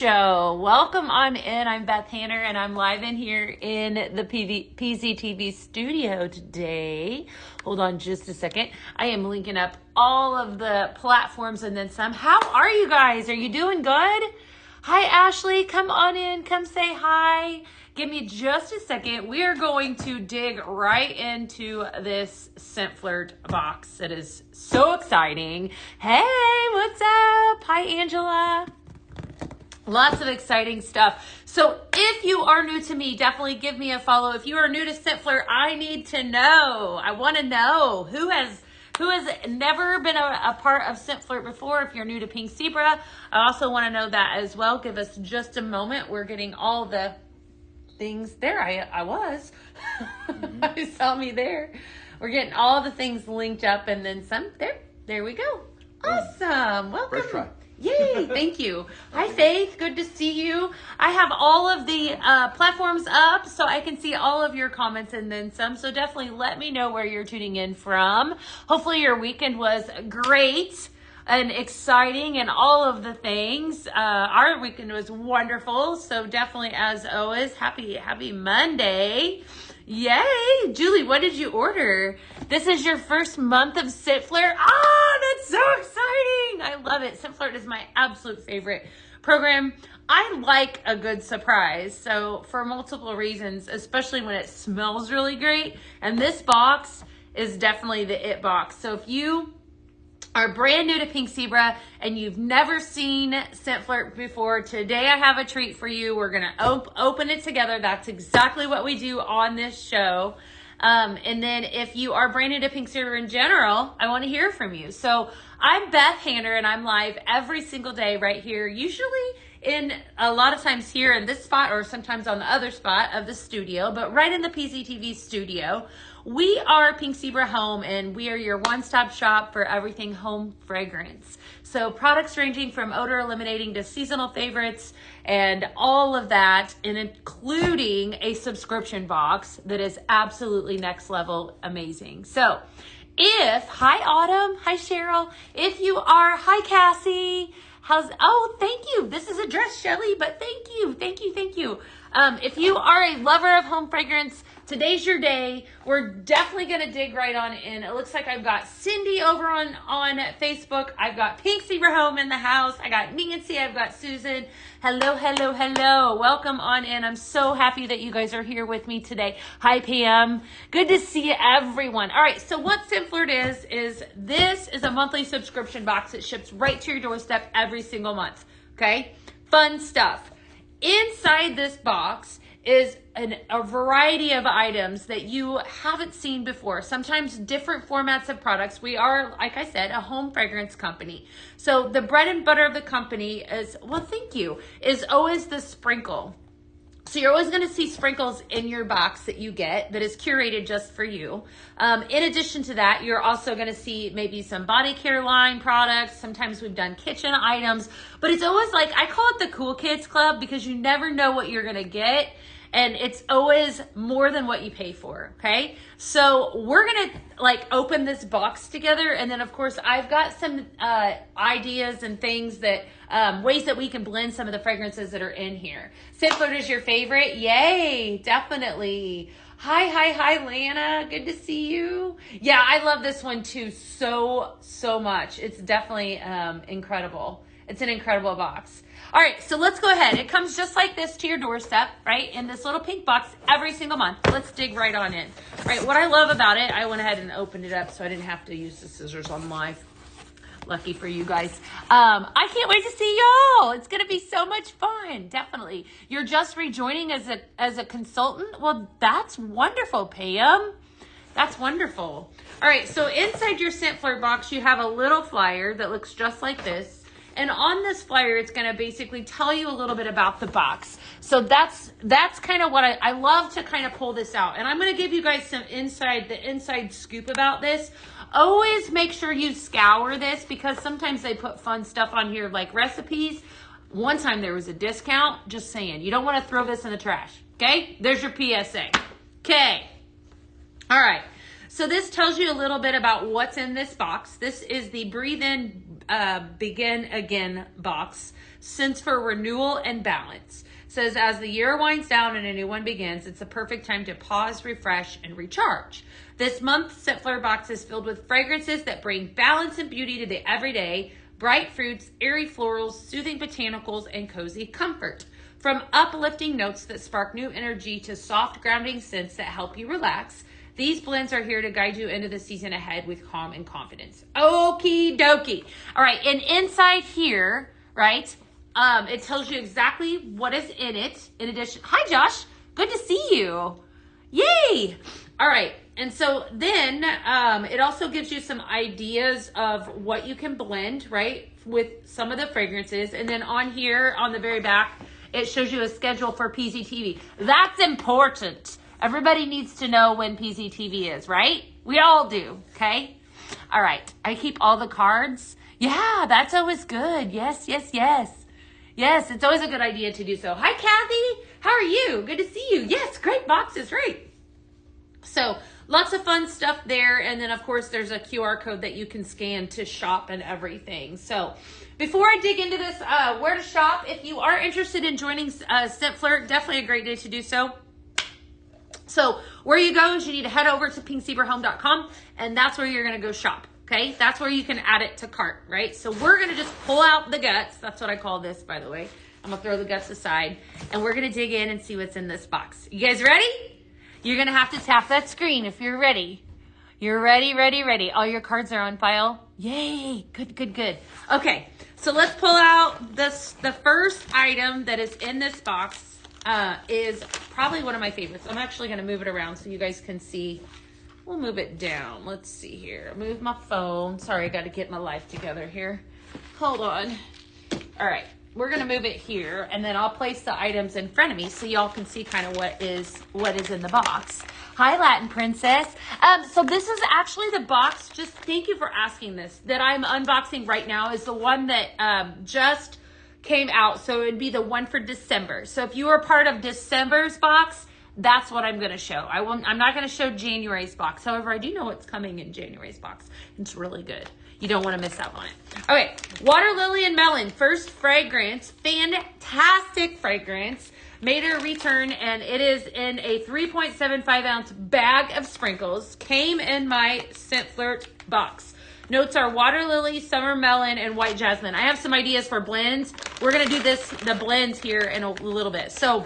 Show. Welcome on in. I'm Beth Hanner and I'm live in here in the PZTV studio today. Hold on just a second. I am linking up all of the platforms and then some. How are you guys? Are you doing good? Hi, Ashley. Come on in. Come say hi. Give me just a second. We are going to dig right into this Scentflirt box. That is so exciting. Hey, what's up? Hi, Angela. Lots of exciting stuff. So if you are new to me, definitely give me a follow. If you are new to Scentflirt, I need to know. I want to know who has never been a part of Scentflirt before. If you're new to Pink Zebra, I also want to know that as well. Give us just a moment. We're getting all the things there. I was. You saw me there. We're getting all the things linked up and then some. There we go. Awesome. Welcome. First try. Yay, thank you. Hi, Faith. Good to see you. I have all of the platforms up so I can see all of your comments and then some. So definitely let me know where you're tuning in from. Hopefully your weekend was great and exciting and all of the things. Our weekend was wonderful. So definitely, as always, happy Monday. Yay! Julie, what did you order? This is your first month of Scentflirt. Oh, that's so exciting! I love it. Scentflirt is my absolute favorite program. I like a good surprise. So for multiple reasons, especially when it smells really great. And this box is definitely the it box. So if you are brand new to Pink Zebra and you've never seen Scentflirt before, today I have a treat for you. We're going to open it together. That's exactly what we do on this show. And then if you are brand new to Pink Zebra in general, I want to hear from you. So I'm Beth Hanner and I'm live every single day right here, usually in a lot of times here in this spot or sometimes on the other spot of the studio, but right in the PZTV studio. We are Pink Zebra Home and we are your one-stop shop for everything home fragrance. So products ranging from odor eliminating to seasonal favorites and all of that, and including a subscription box that is absolutely next level amazing. So hi Autumn, hi Cheryl, hi Cassie, thank you. This is a dress, Shelly, but thank you. If you are a lover of home fragrance, today's your day. We're definitely going to dig right on in. It looks like I've got Cindy over on Facebook. I've got Pink Zebra Home in the house. I got Nancy. I've got Susan. Hello. Welcome on in. I'm so happy that you guys are here with me today. Hi, Pam. Good to see everyone. All right. So what Scentflirt is this is a monthly subscription box that ships right to your doorstep every single month. Okay. Fun stuff. Inside this box is a variety of items that you haven't seen before. Sometimes different formats of products. We are, like I said, a home fragrance company. So the bread and butter of the company is always the sprinkle. So you're always going to see sprinkles in your box that you get that is curated just for you. In addition to that, you're also going to see maybe some body care line products. Sometimes we've done kitchen items, but it's always like, I call it the Cool Kids Club because you never know what you're going to get. And it's always more than what you pay for, okay? So we're going to open this box together. And then of course, I've got some ideas and things that, ways that we can blend some of the fragrances that are in here. Scentflirt is your favorite? Yay, definitely. Hi, Lana. Good to see you. Yeah, I love this one too so much. It's definitely incredible. It's an incredible box. All right, so let's go ahead. It comes just like this to your doorstep, right? In this little pink box every single month. Let's dig right on in. All right, what I love about it, I went ahead and opened it up so I didn't have to use the scissors on live. Lucky for you guys. I can't wait to see y'all. It's going to be so much fun. Definitely. You're just rejoining as a consultant? Well, that's wonderful, Pam. That's wonderful. All right, so inside your Scentflirt box, you have a little flyer that looks just like this. And on this flyer, it's going to basically tell you a little bit about the box. So that's kind of what I love to kind of pull this out. And I'm going to give you guys the inside scoop about this. Always make sure you scour this because sometimes they put fun stuff on here like recipes. One time there was a discount. Just saying. You don't want to throw this in the trash. Okay? There's your PSA. Okay. All right. So this tells you a little bit about what's in this box. This is the Breathe In, Begin Again box. scents for renewal and balance. It says, as the year winds down and a new one begins, it's the perfect time to pause, refresh, and recharge. This month's Scentflirt box is filled with fragrances that bring balance and beauty to the everyday, bright fruits, airy florals, soothing botanicals, and cozy comfort. From uplifting notes that spark new energy to soft, grounding scents that help you relax, these blends are here to guide you into the season ahead with calm and confidence. Okie dokie. All right, and inside here, right, it tells you exactly what is in it. In addition, hi Josh, good to see you. Yay. All right, and so then it also gives you some ideas of what you can blend, right, with some of the fragrances. And then on here, on the very back, it shows you a schedule for PZTV. That's important. Everybody needs to know when PZTV is, right? We all do, okay? All right, I keep all the cards. Yeah, that's always good. Yes, yes, yes. Yes, it's always a good idea to do so. Hi, Kathy. How are you? Good to see you. Yes, great boxes, right? So lots of fun stuff there. And then, of course, there's a QR code that you can scan to shop and everything. So before I dig into this, where to shop, if you are interested in joining Scentflirt, definitely a great day to do so. So where you go is you need to head over to pinkzebrahome.com, and that's where you're going to go shop. Okay, that's where you can add it to cart, right? So we're going to just pull out the guts. That's what I call this, by the way. I'm going to throw the guts aside, and we're going to dig in and see what's in this box. You guys ready? You're going to have to tap that screen if you're ready. You're ready, ready, ready. All your cards are on file. Yay, good, good, good. Okay, so let's pull out this. The first item that is in this box is probably one of my favorites. I'm actually going to move it around so you guys can see. We'll move it down. Let's see here. Move my phone. Sorry, I got to get my life together here. Hold on. All right. We're going to move it here, and then I'll place the items in front of me so y'all can see kind of what is in the box. Hi, Latin Princess. So this is actually the box, just thank you for asking this, that I'm unboxing right now is the one that just came out. So it would be the one for December. So if you were part of December's box, that's what I'm going to show. I'm not going to show January's box. However, I do know what's coming in January's box. It's really good. You don't want to miss out on it. Okay, Water Lily and Melon, first fragrance, fantastic fragrance. Made a return, and it is in a 3.75 ounce bag of sprinkles. Came in my Scentflirt box. Notes are water lily, summer melon, and white jasmine. I have some ideas for blends. We're going to do the blends here in a little bit. So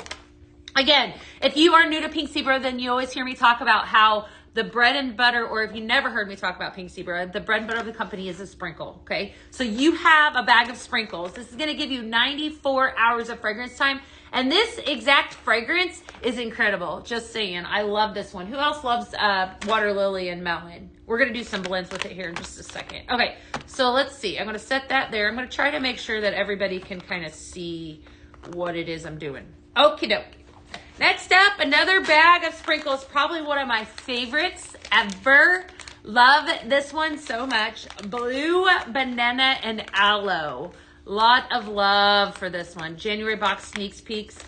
again, if you are new to Pink Zebra, then you always hear me talk about how the bread and butter, or if you never heard me talk about Pink Zebra, the bread and butter of the company is a sprinkle, okay? So you have a bag of sprinkles. This is gonna give you 94 hours of fragrance time. And this exact fragrance is incredible. Just saying, I love this one. Who else loves water lily and melon? We're gonna do some blends with it here in just a second. Okay, so let's see. I'm gonna set that there. I'm gonna try to make sure that everybody can kind of see what it is I'm doing. Okie dokie. Next up, another bag of sprinkles, probably one of my favorites ever. Love this one so much. Blue banana and aloe. Lot of love for this one. January box sneaks peeks.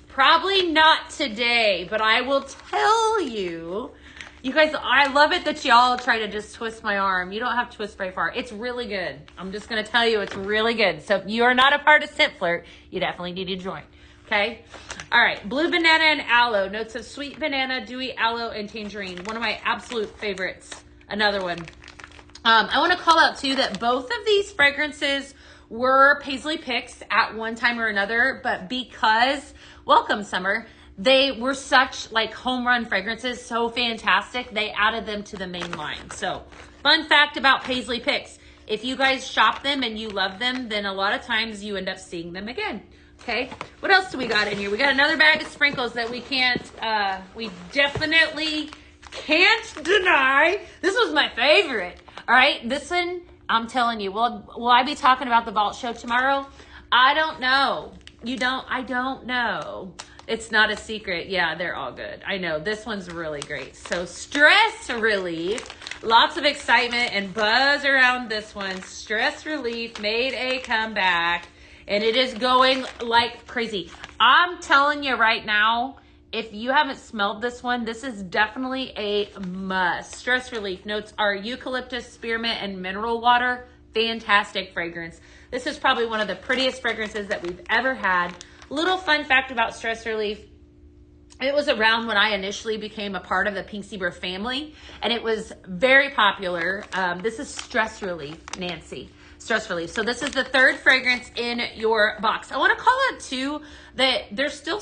Probably not today, but I will tell you. You guys, I love it that y'all try to just twist my arm. You don't have to twist very far. It's really good. I'm just going to tell you it's really good. So if you are not a part of Scentflirt, you definitely need to join. Okay. All right. Blue banana and aloe. Notes of sweet banana, dewy aloe, and tangerine. One of my absolute favorites. Another one. I want to call out too that both of these fragrances were Paisley picks at one time or another, but because, welcome summer, they were such like home run fragrances, so fantastic, they added them to the main line. So fun fact about Paisley picks, if you guys shop them and you love them, then a lot of times you end up seeing them again. Okay, what else do we got in here? We got another bag of sprinkles that we definitely can't deny. This was my favorite. All right, this one, I'm telling you, will I be talking about the Vault Show tomorrow? I don't know. I don't know. It's not a secret. Yeah, they're all good. I know, this one's really great. So stress relief, lots of excitement and buzz around this one. Stress relief made a comeback. And it is going like crazy. I'm telling you right now, if you haven't smelled this one, this is definitely a must. Stress relief notes are eucalyptus, spearmint, and mineral water. fantastic fragrance. This is probably one of the prettiest fragrances that we've ever had. Little fun fact about Stress Relief. It was around when I initially became a part of the Pink Zebra family, and it was very popular. This is Stress Relief, Nancy. Stress Relief. So this is the third fragrance in your box. I want to call out too that there's still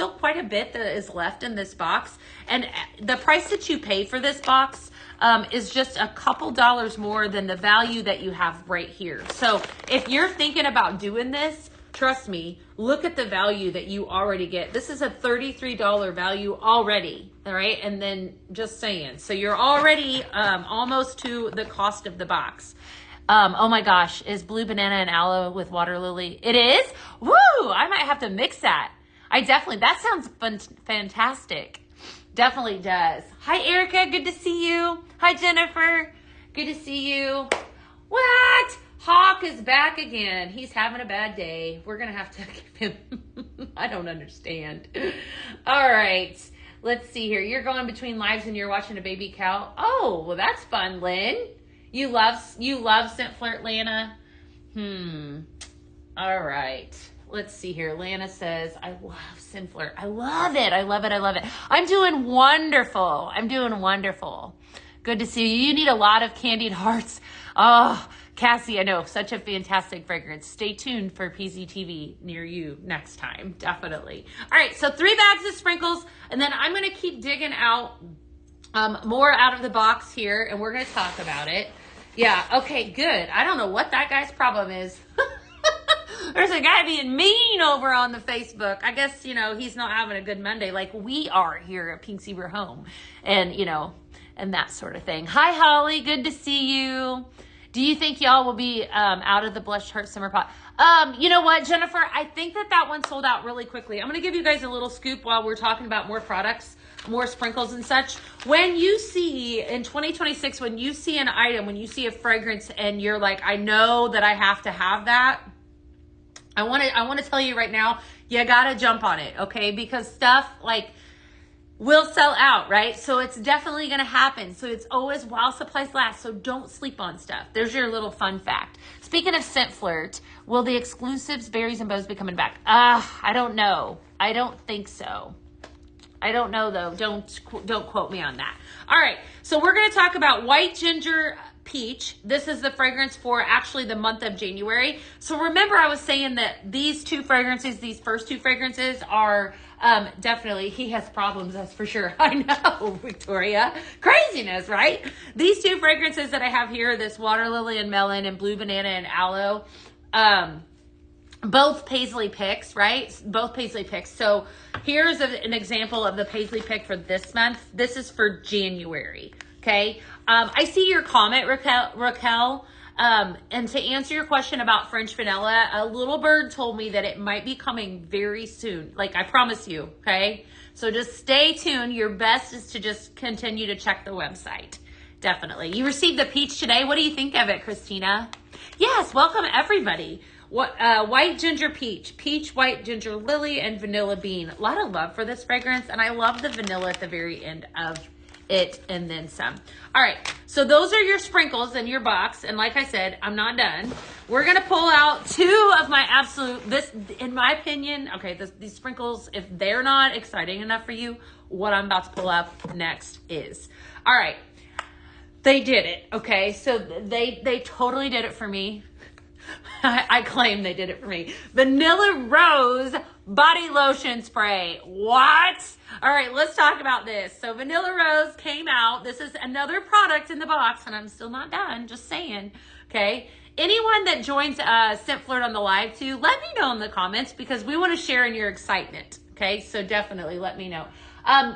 quite a bit that is left in this box, and the price that you pay for this box is just a couple dollars more than the value that you have right here. So if you're thinking about doing this, trust me, look at the value that you already get. This is a $33 value already, all right? And then just saying, so you're already almost to the cost of the box. Oh my gosh, is blue banana and aloe with water lily? It is? Woo! I might have to mix that. That sounds fantastic. Definitely does. Hi, Erica. Good to see you. Hi, Jennifer. Good to see you. What? Hawk is back again. He's having a bad day. We're going to have to give him. I don't understand. All right. Let's see here. You're going between lives and you're watching a baby cow. Oh, well, that's fun, Lynn. You love Scentflirt, Lana? All right. Let's see here. Lana says, I love Scentflirt. I love it. I love it. I love it. I'm doing wonderful. I'm doing wonderful. Good to see you. You need a lot of candied hearts. Oh, Cassie, I know. Such a fantastic fragrance. Stay tuned for PZTV near you next time. Definitely. All right. So 3 bags of sprinkles. And then I'm going to keep digging out more out of the box here. And we're going to talk about it. Yeah. Okay, good. I don't know what that guy's problem is. There's a guy being mean over on the Facebook. I guess, he's not having a good Monday like we are here at Pink Zebra Home. And, and that sort of thing. Hi, Holly. Good to see you. Do you think y'all will be out of the Blush Heart Summer Pot? You know what, Jennifer? I think that one sold out really quickly. I'm going to give you guys a little scoop while we're talking about more products, more sprinkles and such. When you see, in 2026, when you see an item, when you see a fragrance and you're like, I know that I have to have that, I want to tell you right now, you got to jump on it, okay? Because stuff will sell out, right? So it's definitely going to happen. So it's always while supplies last. So don't sleep on stuff. There's your little fun fact. Speaking of Scentflirt, will the exclusives, berries and bows be coming back? I don't know. I don't think so. I don't know though. Don't quote me on that. All right. So we're going to talk about White Ginger Peach. This is the fragrance for actually the month of January. So remember I was saying that these first two fragrances are definitely, he has problems, that's for sure. I know, Victoria. Craziness, right? These two fragrances that I have here, this Water Lily and Melon and Blue Banana and Aloe, both Paisley picks, right? Both Paisley picks. So here's an example of the Paisley pick for this month. This is for January, okay? I see your comment, Raquel. And to answer your question about French vanilla, a little bird told me that it might be coming very soon. I promise you, okay? So just stay tuned. Your best is to just continue to check the website. Definitely. You received the peach today. What do you think of it, Christina? Yes, welcome everybody. White Ginger Peach, Peach, White Ginger Lily, and Vanilla Bean. A lot of love for this fragrance, and I love the vanilla at the very end of it and then some. All right, so those are your sprinkles in your box, and like I said, I'm not done. We're gonna pull out 2 of my in my opinion, okay, these sprinkles, if they're not exciting enough for you, what I'm about to pull up next is. All right, they did it, okay? So they totally did it for me. I claim they did it for me. Vanilla Rose Body Lotion Spray. What? All right, let's talk about this. So Vanilla Rose came out. This is another product in the box, and I'm still not done, just saying, okay? Anyone that joins Scentflirt on the live too, let me know in the comments because we want to share in your excitement, okay? So definitely let me know.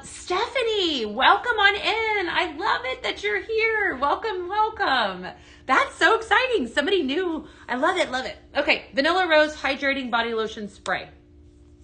Stephanie, welcome on in. I love it that you're here. Welcome, welcome. That's so exciting. Somebody new. I love it, love it. Okay, Vanilla Rose Hydrating Body Lotion Spray.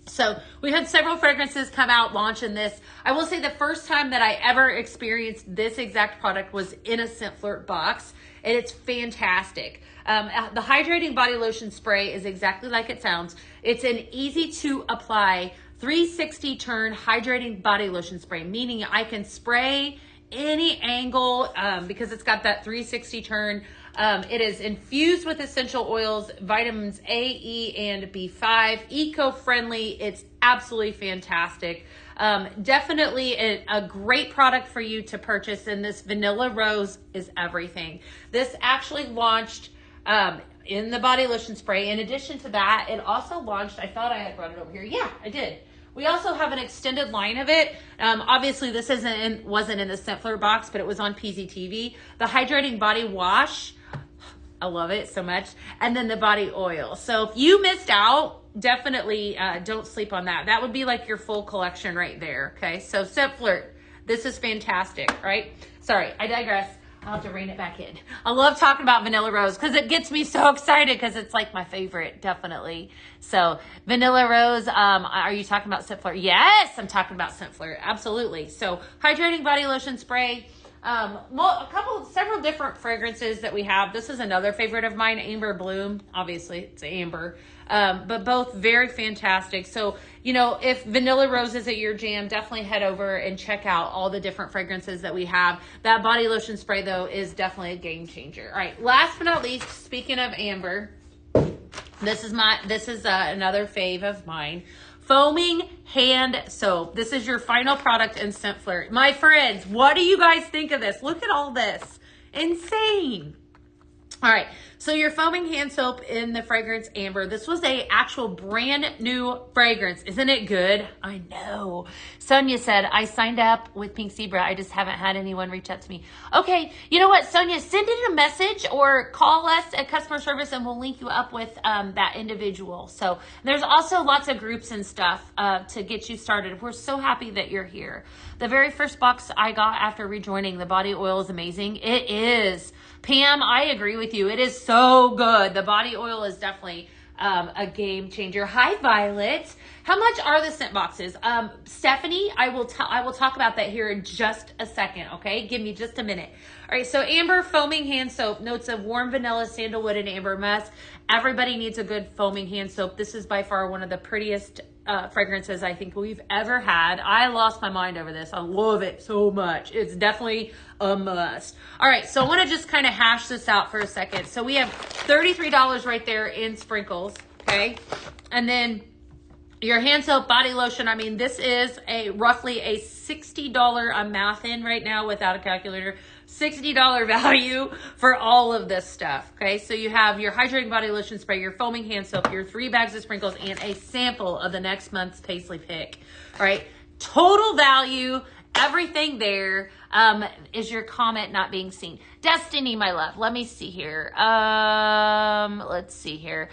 So we've had several fragrances come out launching this. I will say the first time that I ever experienced this exact product was in a Scentflirt box, and it's fantastic. The Hydrating Body Lotion Spray is exactly like it sounds. It's an easy to apply 360 turn hydrating body lotion spray, meaning I can spray any angle because it's got that 360 turn. It is infused with essential oils, vitamins A, E, and B5, eco-friendly. It's absolutely fantastic. Definitely a great product for you to purchase, and this Vanilla Rose is everything. This actually launched in the body lotion spray. In addition to that, it also launched, I thought I had brought it over here. Yeah, I did. We also have an extended line of it. Obviously, this wasn't in the Scentflirt box, but it was on PZTV. The Hydrating Body Wash, I love it so much. And then the body oil. So if you missed out, definitely don't sleep on that. That would be like your full collection right there, okay? So Scentflirt, this is fantastic, right? Sorry, I digress. I'll have to rein it back in. I love talking about Vanilla Rose because it gets me so excited because it's like my favorite, definitely. So Vanilla Rose, are you talking about Scentflirt? Yes, I'm talking about Scentflirt, absolutely. So Hydrating Body Lotion Spray, several different fragrances that we have. This is another favorite of mine, Amber Bloom. Obviously, it's amber, but both very fantastic. So, you know, if Vanilla Rose isn't your jam, definitely head over and check out all the different fragrances that we have. That body lotion spray, though, is definitely a game changer. All right, last but not least, speaking of amber, this is another fave of mine. Foaming hand soap. This is your final product in Scentflirt. My friends, what do you guys think of this? Look at all this. Insane. All right, so your foaming hand soap in the fragrance Amber. This was a actual brand new fragrance. Isn't it good? I know. Sonia said, I signed up with Pink Zebra. I just haven't had anyone reach out to me. Okay, you know what, Sonia, send in a message or call us at customer service and we'll link you up with that individual. So there's also lots of groups and stuff to get you started. We're so happy that you're here. The very first box I got after rejoining, the body oil is amazing. It is. Pam, I agree with you. It is so good. The body oil is definitely a game changer. Hi, Violet. How much are the scent boxes? Stephanie, I will talk about that here in just a second, okay? Give me just a minute. All right, so Amber Foaming Hand Soap, notes of warm vanilla, sandalwood, and amber musk. Everybody needs a good foaming hand soap. This is by far one of the prettiest fragrances I think we've ever had. I lost my mind over this. I love it so much. It's definitely a must. All right, so I want to just kind of hash this out for a second. So we have $33 right there in sprinkles, okay? And then your hand soap, body lotion, I mean, this is roughly a $60, I'm mathing right now without a calculator, $60 value for all of this stuff, okay? So you have your hydrating body lotion spray, your foaming hand soap, your 3 bags of sprinkles, and a sample of the next month's Paisley pick, all right? Total value, everything there. Is your comment not being seen? Destiny, my love, let me see here. Let's see here.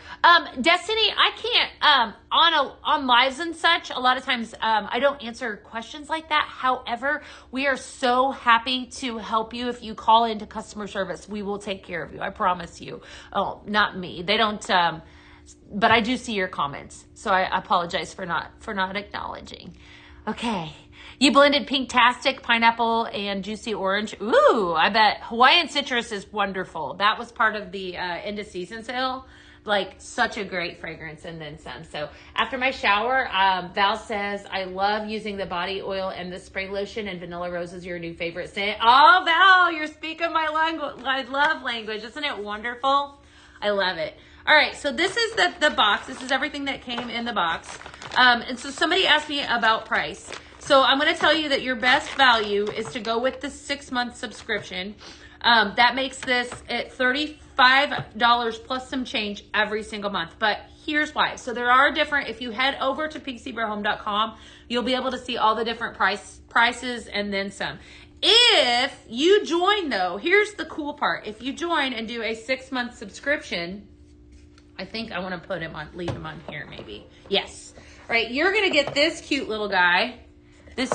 Destiny, I can't, on lives and such, a lot of times, I don't answer questions like that. However, we are so happy to help you. If you call into customer service, we will take care of you. I promise you. Oh, not me. They don't, but I do see your comments. So I apologize for not acknowledging. Okay. You blended Pinktastic, pineapple, and juicy orange. Ooh, I bet Hawaiian citrus is wonderful. That was part of the end of season sale. Like, such a great fragrance and then some. So after my shower, Val says, I love using the body oil and the spray lotion, and Vanilla Rose is your new favorite scent. Oh, Val, you're speaking my language. I love language. Isn't it wonderful? I love it. All right, so this is the box. This is everything that came in the box. And so somebody asked me about price. So I'm going to tell you that your best value is to go with the 6-month subscription. That makes this at $35 plus some change every single month. But here's why. So there are different, if you head over to pinkzebrahome.com, you'll be able to see all the different prices and then some. If you join though, here's the cool part. If you join and do a 6-month subscription, I think I want to leave him on here maybe. Yes. All right. You're going to get this cute little guy. This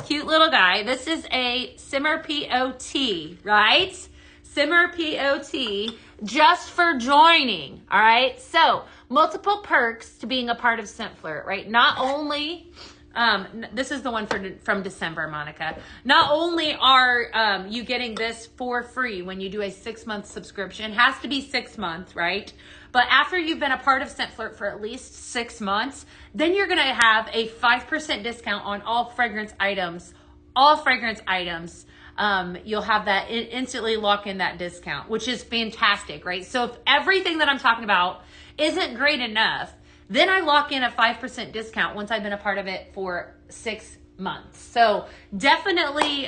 is a Simmer POT, right? Simmer POT just for joining, all right? So multiple perks to being a part of Scentflirt, right? Not only, this is the one from December, Monica. Not only are you getting this for free when you do a 6-month subscription, has to be 6 months, right? But after you've been a part of Scentflirt for at least 6 months, then you're going to have a 5% discount on all fragrance items, you'll have that instantly lock in that discount, which is fantastic, right? So if everything that I'm talking about isn't great enough, then I lock in a 5% discount once I've been a part of it for 6 months. So definitely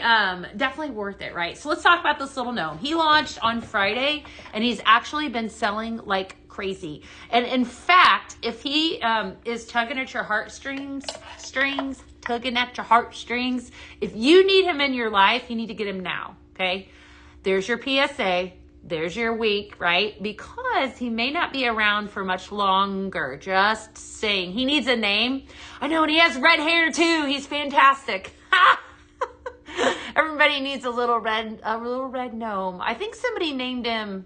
worth it, right? So let's talk about this little gnome. He launched on Friday and he's actually been selling like crazy. And in fact, if he is tugging at your heartstrings, if you need him in your life, you need to get him now, okay? There's your PSA. There's your week, right? Because he may not be around for much longer. Just saying. He needs a name. I know, and he has red hair too. He's fantastic. Everybody needs a little red gnome. I think somebody named him.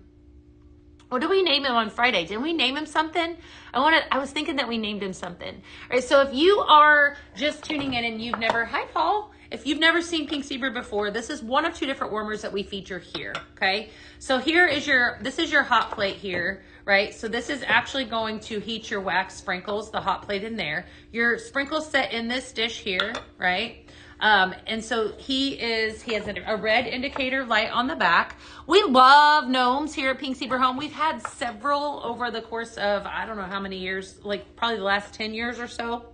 What did we name him on Friday? Didn't we name him something? I was thinking that we named him something. All right, so if you are just tuning in and you've never, hi Paul. If you've never seen Pink Zebra before, this is one of 2 different warmers that we feature here, okay? So this is your hot plate here, right? So this is actually going to heat your wax sprinkles, the hot plate in there. Your sprinkles set in this dish here, right? And so he has a red indicator light on the back. We love gnomes here at Pink Zebra Home. We've had several over the course of, I don't know how many years, like probably the last 10 years or so.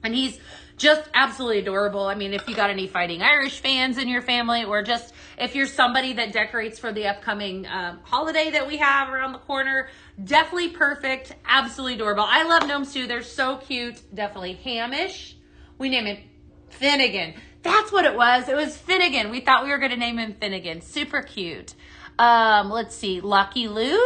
And he's just absolutely adorable. I mean, if you got any Fighting Irish fans in your family, or just if you're somebody that decorates for the upcoming holiday that we have around the corner, definitely perfect. Absolutely adorable. I love gnomes too. They're so cute. Definitely Hamish. We name him Finnegan. That's what it was. It was Finnegan. We thought we were going to name him Finnegan. Super cute. Let's see. Lucky Lou.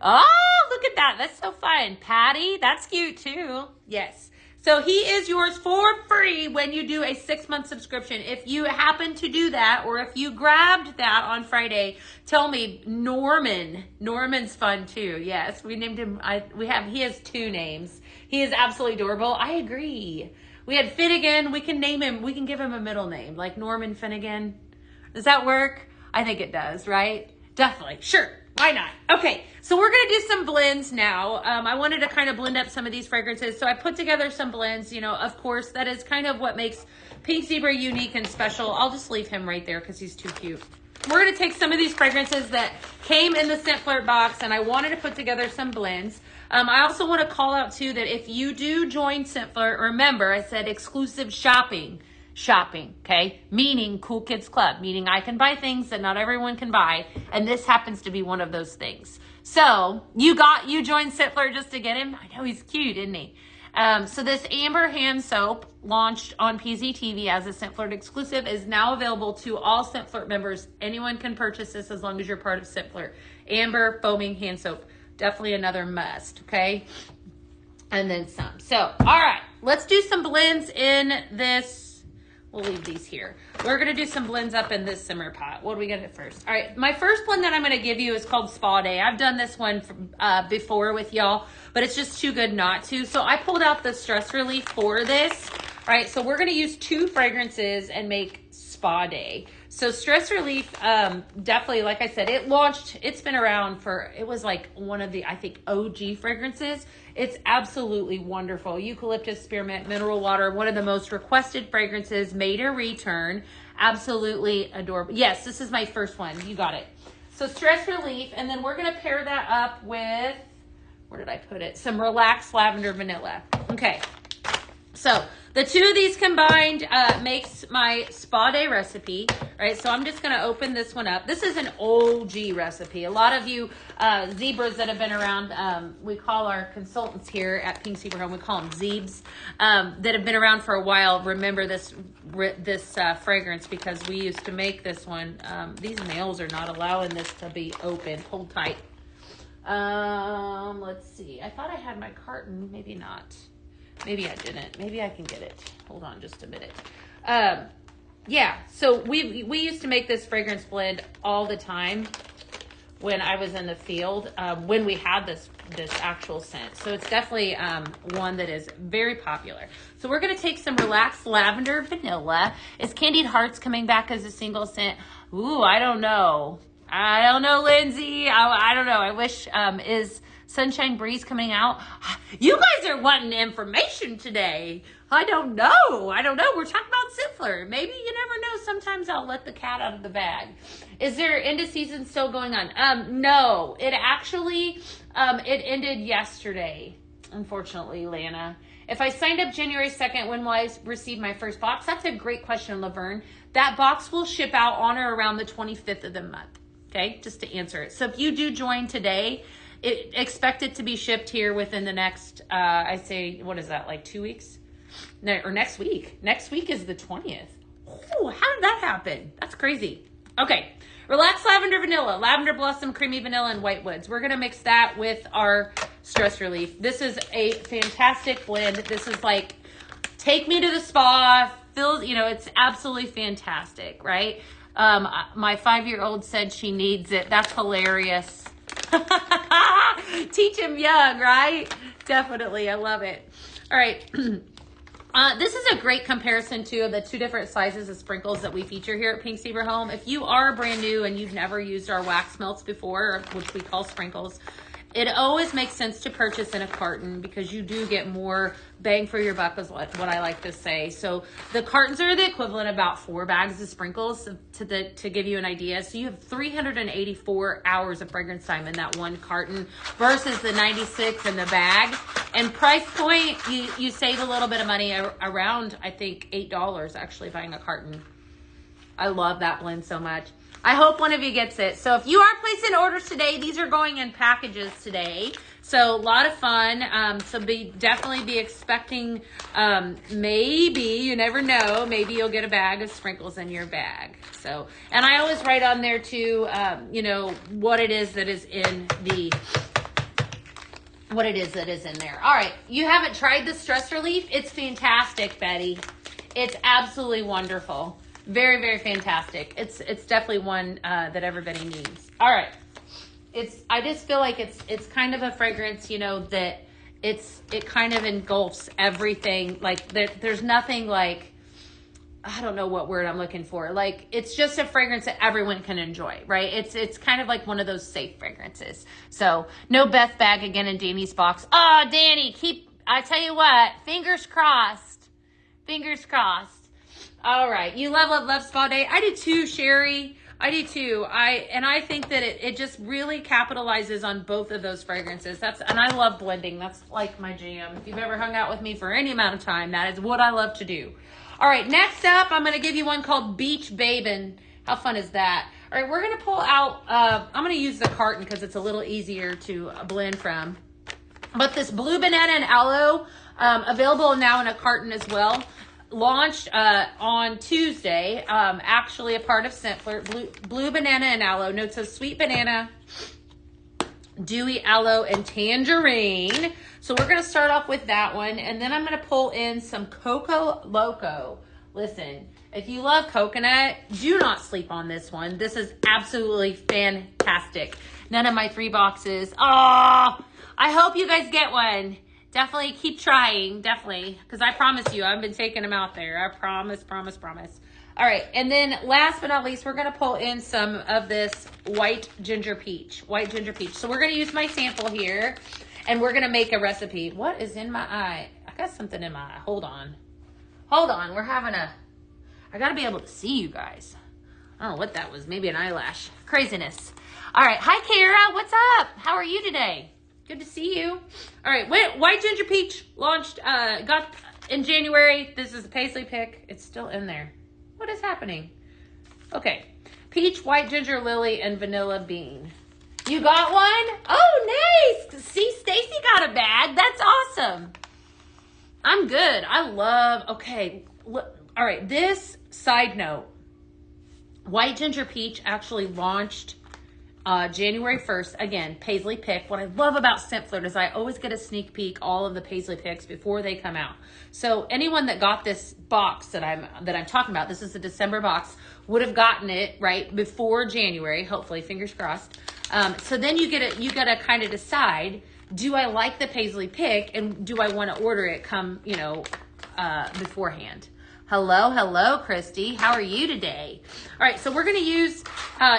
Oh, look at that. That's so fun. Patty. That's cute too. Yes. So he is yours for free when you do a 6-month subscription. If you happen to do that, or if you grabbed that on Friday, tell me. Norman's fun too. Yes, we named him. He has 2 names. He is absolutely adorable. I agree. We had Finnegan. We can name him. We can give him a middle name like Norman Finnegan. Does that work? I think it does, right? Definitely. Sure. Why not? Okay, so we're going to do some blends now. I wanted to kind of blend up some of these fragrances, so I put together some blends. You know, of course, that is kind of what makes Pink Zebra unique and special. I'll just leave him right there because he's too cute. We're going to take some of these fragrances that came in the Scentflirt box, and I wanted to put together some blends. I also want to call out, too, that if you do join Scentflirt, remember, I said exclusive shopping, okay? Meaning Cool Kids Club, meaning I can buy things that not everyone can buy, and this happens to be one of those things. So you joined Scentflirt just to get him? I know he's cute, isn't he? So this Amber hand soap launched on PZTV as a Scentflirt exclusive is now available to all Scentflirt members. Anyone can purchase this as long as you're part of Scentflirt. Amber foaming hand soap, definitely another must, okay? And then some. So, all right, let's do some blends in this. We'll leave these here. We're going to do some blends up in this simmer pot. What do we got at first? All right, my first blend that I'm going to give you is called Spa Day. I've done this one before with y'all, but it's just too good not to. So I pulled out the Stress Relief for this. All right, so we're going to use 2 fragrances and make Spa Day. So Stress Relief, definitely, like I said, it's been around it was like one of the, I think, OG fragrances. It's absolutely wonderful. Eucalyptus, spearmint, mineral water, one of the most requested fragrances, made a return. Absolutely adorable. Yes, this is my first one. You got it. So Stress Relief, and then we're going to pair that up with, where did I put it? Some Relaxed Lavender Vanilla. Okay. So the 2 of these combined makes my Spa Day recipe. All right, so I'm just going to open this one up. This is an OG recipe. A lot of you zebras that have been around, we call our consultants here at Pink Zebra Home, we call them Zebs, that have been around for a while. Remember this fragrance because we used to make this one. These nails are not allowing this to be open. Hold tight. Let's see. I thought I had my carton. Maybe not. Maybe I didn't. Maybe I can get it. Hold on just a minute. Yeah, so we used to make this fragrance blend all the time when I was in the field, when we had this actual scent. So it's definitely one that is very popular. So we're going to take some Relaxed Lavender Vanilla. Is Candied Hearts coming back as a single scent? Ooh, I don't know. Lindsay. I don't know. I wish, is Sunshine breeze coming out. You guys are wanting information today. I don't know. We're talking about Scentflirt. Maybe you never know. Sometimes I'll let the cat out of the bag. Is there end of season still going on? No. It actually, it ended yesterday, unfortunately, Lana. If I signed up January 2nd, when will I receive my first box? That's a great question, Laverne. That box will ship out on or around the 25th of the month. Okay, just to answer it. So if you do join today, expect it to be shipped here within the next, I say, what is that, like 2 weeks? No, or next week. Next week is the 20th. Ooh, how did that happen? That's crazy. Okay, relaxed lavender vanilla, lavender blossom, creamy vanilla, and white woods. We're gonna mix that with our stress relief. This is a fantastic blend. This is like, take me to the spa, it's absolutely fantastic, right? My 5-year-old said she needs it. That's hilarious. Teach him young, right? Definitely. I love it. All right. This is a great comparison too of the 2 different sizes of sprinkles that we feature here at Pink Zebra Home. If you are brand new and you've never used our wax melts before, which we call sprinkles, it always makes sense to purchase in a carton because you do get more bang for your buck, is what I like to say. So the cartons are the equivalent of about 4 bags of sprinkles to give you an idea. So you have 384 hours of fragrance time in that one carton versus the 96 in the bag. And price point, you save a little bit of money, around, I think, $8 actually buying a carton. I love that blend so much. I hope one of you gets it. So if you are placing orders today, these are going in packages today. So a lot of fun. So definitely be expecting, maybe, you never know, maybe you'll get a bag of sprinkles in your bag. So, and I always write on there too, what it is that is in there. All right. You haven't tried the stress relief? It's fantastic, Betty. It's absolutely wonderful. Very, very fantastic. It's definitely one that everybody needs. All right. I just feel like it's kind of a fragrance, that it kind of engulfs everything. Like there's nothing like, I don't know what word I'm looking for. Like it's just a fragrance that everyone can enjoy, right? It's kind of like one of those safe fragrances. So no Beth bag again in Danny's box. Oh, Danny, I tell you what, fingers crossed. Fingers crossed. All right. You love Spa Day. I do too, Sherry. I do too. I think that it just really capitalizes on both of those fragrances. And I love blending. That's like my jam. If you've ever hung out with me for any amount of time, that is what I love to do. All right. Next up, I'm going to give you one called Beach Babin'. How fun is that? All right. We're going to pull out, I'm going to use the carton because it's a little easier to blend from. But this Blue Banana and Aloe, available now in a carton as well. Launched on Tuesday, actually a part of Scentflirt. Blue Banana and Aloe. Notes of sweet banana, dewy aloe, and tangerine. So we're going to start off with that one. And then I'm going to pull in some Coco Loco. Listen, if you love coconut, do not sleep on this one. This is absolutely fantastic. None of my 3 boxes. Oh, I hope you guys get one. Definitely keep trying, definitely, because I promise you, I've been taking them out there. I promise. All right, and then last but not least, we're going to pull in some of this white ginger peach. So we're going to use my sample here, and we're going to make a recipe. What is in my eye? I got something in my eye. Hold on. We're having I got to be able to see you guys. I don't know what that was. Maybe an eyelash. Craziness. All right. Hi, Kara. What's up? How are you today? Good to see you. All right, White Ginger Peach launched, got in January. This is a Paisley pick. It's still in there. What is happening? Okay, Peach, White Ginger Lily, and Vanilla Bean. You got one? Oh, nice. See, Stacy got a bag. That's awesome. I'm good. Okay. All right, this side note. White Ginger Peach actually launched January 1st, again, Paisley pick. What I love about Scentflirt is I always get a sneak peek all of the Paisley picks before they come out. So anyone that got this box that I'm talking about, this is the December box, would have gotten it right before January, hopefully, fingers crossed. So then you gotta kind of decide, do I like the Paisley pick and do I want to order it come, beforehand? Hello, Christy. How are you today? All right, so we're going to use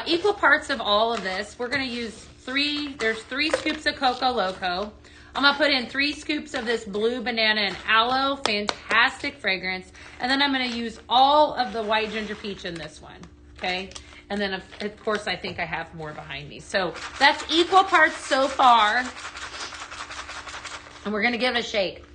equal parts of all of this. We're going to use there's 3 scoops of Coco Loco. I'm gonna put in 3 scoops of this blue banana and aloe, fantastic fragrance. And then I'm gonna use all of the white ginger peach in this one, okay? And then of course I think I have more behind me. So that's equal parts so far. And we're gonna give it a shake.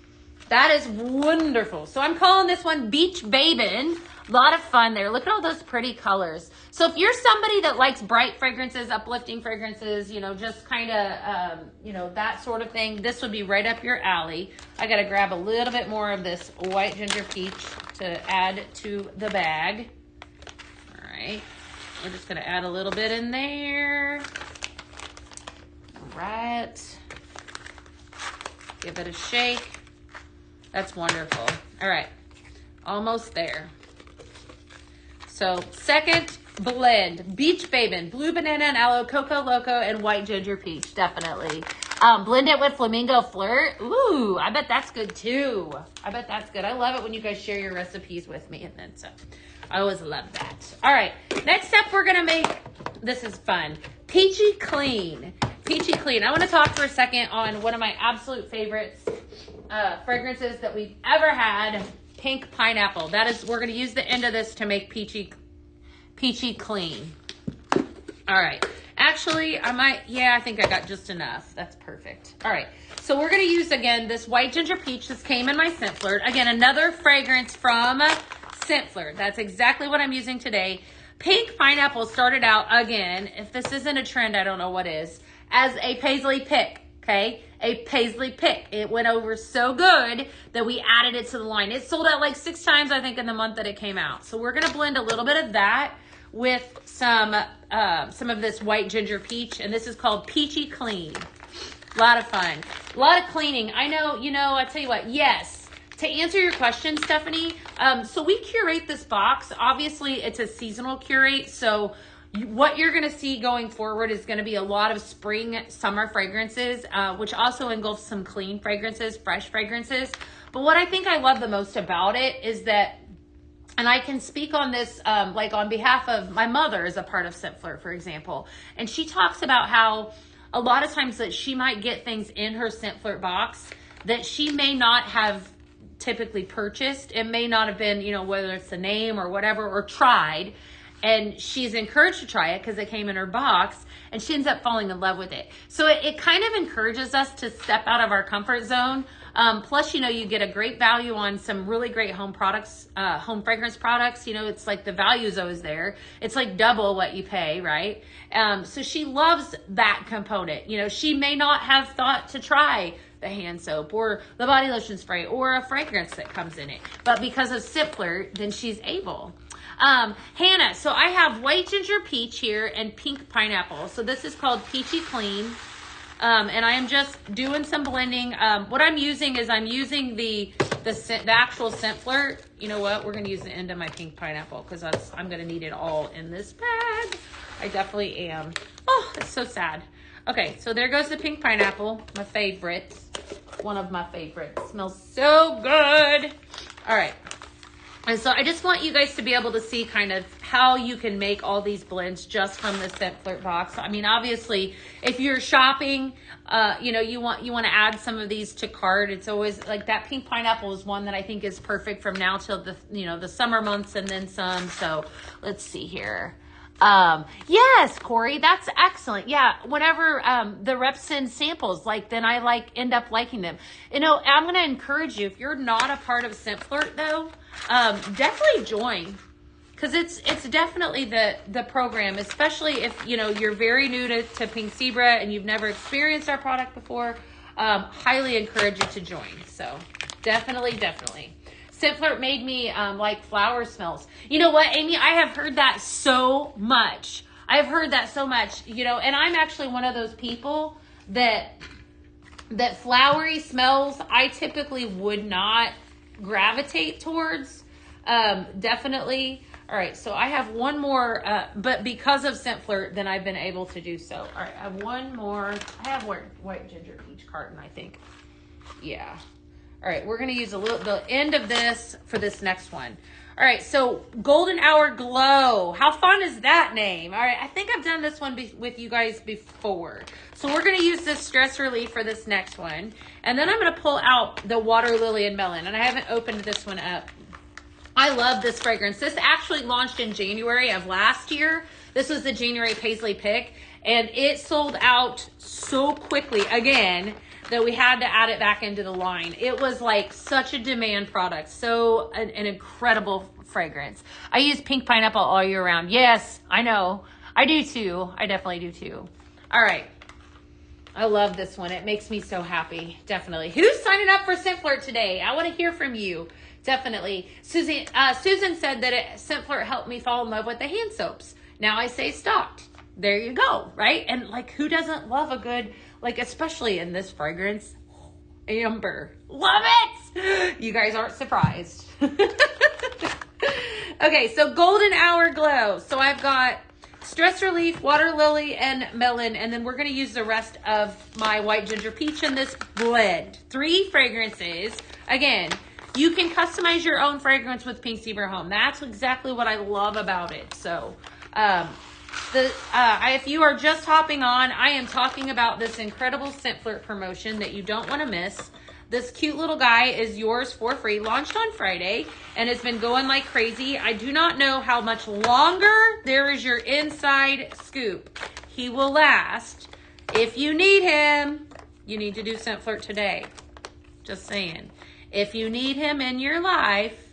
That is wonderful. So I'm calling this one Beach Babin'. A lot of fun there. Look at all those pretty colors. So if you're somebody that likes bright fragrances, uplifting fragrances, you know, just kind of, you know, that sort of thing, this would be right up your alley. I got to grab a little bit more of this white ginger peach to add to the bag. All right. We're just going to add a little bit in there. All right. Give it a shake. That's wonderful. All right. Almost there. So second blend, Beach Babin', blue banana and aloe, Coco Loco, and white ginger peach, definitely. Blend it with Flamingo Flirt. Ooh, I bet that's good too. I bet that's good. I love it when you guys share your recipes with me, and then so I always love that. All right, next up we're gonna make, this is fun, Peachy Clean. Peachy Clean. I want to talk for a second on one of my absolute favorites, fragrances that we've ever had. Pink Pineapple. That is, we're going to use the end of this to make Peachy Clean. All right. Actually, I think I got just enough. That's perfect. All right. So we're going to use, again, this white ginger peach. This came in my Scentflirt. Again, another fragrance from Scentflirt. That's exactly what I'm using today. Pink Pineapple started out, again, if this isn't a trend, I don't know what is, as a paisley pick. Okay, a paisley pick. It went over so good that we added it to the line. It sold out like 6 times, I think, in the month that it came out. So we're gonna blend a little bit of that with some of this white ginger peach, and this is called Peachy Clean. A lot of fun, a lot of cleaning. I know, you know, I tell you what, yes. To answer your question, Stephanie, so we curate this box. Obviously, it's a seasonal curate, so what you're going to see going forward is going to be a lot of spring, summer fragrances, which also engulfs some clean fragrances, fresh fragrances. But what I think I love the most about it is that, and I can speak on this like on behalf of my mother is a part of Scentflirt, for example. And she talks about how a lot of times that she might get things in her Scentflirt box that she may not have typically purchased. It may not have been, you know, whether it's the name or whatever, or tried. And she's encouraged to try it because it came in her box, and she ends up falling in love with it. So it kind of encourages us to step out of our comfort zone. Plus, you know, you get a great value on some really great home products, home fragrance products. You know, it's like the value is always there. It's like double what you pay, right? So she loves that component. You know, she may not have thought to try the hand soap or the body lotion spray or a fragrance that comes in it. But because of Scentflirt, then she's able. Hannah, so I have white ginger peach here and pink pineapple. So this is called Peachy Clean. And I am just doing some blending. What I'm using is I'm using the actual Scentflirt. You know what? We're going to use the end of my pink pineapple because I'm going to need it all in this bag. I definitely am. Oh, it's so sad. Okay, so there goes the pink pineapple, my favorite. One of my favorites. Smells so good. All right. And so I just want you guys to be able to see kind of how you can make all these blends just from the Scentflirt box. I mean, obviously, if you're shopping, you know, you want to add some of these to cart. It's always like that pink pineapple is one that I think is perfect from now till the, you know, the summer months and then some. So let's see here. Yes, Corey, that's excellent. Yeah, whenever the reps send samples, like then I end up liking them. You know, I'm going to encourage you, if you're not a part of Scentflirt though, definitely join, because it's definitely the program, especially if, you know, you're very new to Pink Zebra and you've never experienced our product before. Highly encourage you to join. So definitely. Scentflirt made me like flower smells. You know what, Amy? I have heard that so much. You know, and I'm actually one of those people that flowery smells I typically would not gravitate towards. Definitely. All right, so I have one more, but because of Scentflirt, then I've been able to do so. All right, I have one more. I have white ginger peach carton, I think. Yeah. All right, we're going to use the end of this for this next one. All right, so Golden Hour Glow. How fun is that name? All right, I think I've done this one with you guys before. So we're going to use this stress relief for this next one. And then I'm going to pull out the Water Lily and Melon. And I haven't opened this one up. I love this fragrance. This actually launched in January of last year. This was the January Paisley pick. And it sold out so quickly again that we had to add it back into the line. It was like such a demand product. So an incredible fragrance. I use pink pineapple all year round. Yes, I know. I do too. I definitely do too. All right. I love this one. It makes me so happy. Definitely. Who's signing up for Scentflirt today? I want to hear from you. Definitely. Susan said that Scentflirt helped me fall in love with the hand soaps. Now I say stopped. There you go, right? And like, who doesn't love a good, like, especially in this fragrance, amber. Love it! You guys aren't surprised. Okay, so Golden Hour Glow. So I've got Stress Relief, Water Lily, and Melon, and then we're going to use the rest of my White Ginger Peach in this blend. 3 fragrances. Again, you can customize your own fragrance with Pink Zebra Home. That's exactly what I love about it. So, if you are just hopping on, I am talking about this incredible Scentflirt promotion that you don't want to miss. This cute little guy is yours for free, launched on Friday, and it's been going like crazy. I do not know how much longer there is your inside scoop. He will last. If you need him, you need to do Scentflirt today. Just saying. If you need him in your life,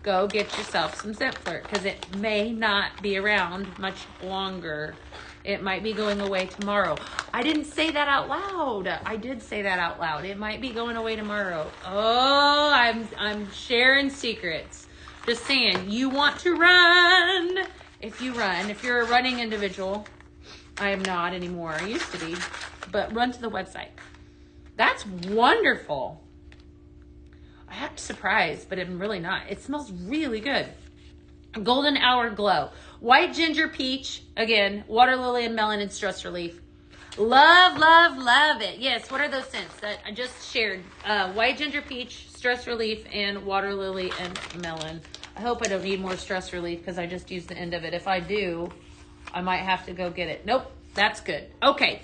go get yourself some Scentflirt because it may not be around much longer. It might be going away tomorrow. I didn't say that out loud. I did say that out loud. It might be going away tomorrow. Oh, I'm sharing secrets. Just saying, you want to run. If you're a running individual, I am not anymore. I used to be, but run to the website. That's wonderful. I'm surprised, but I'm really not. It smells really good. Golden Hour Glow. White Ginger Peach. Again, Water Lily and Melon and Stress Relief. Love, love, love it. Yes, what are those scents that I just shared? White Ginger Peach, Stress Relief, and Water Lily and Melon. I hope I don't need more Stress Relief because I just used the end of it. If I do, I might have to go get it. Nope, that's good. Okay,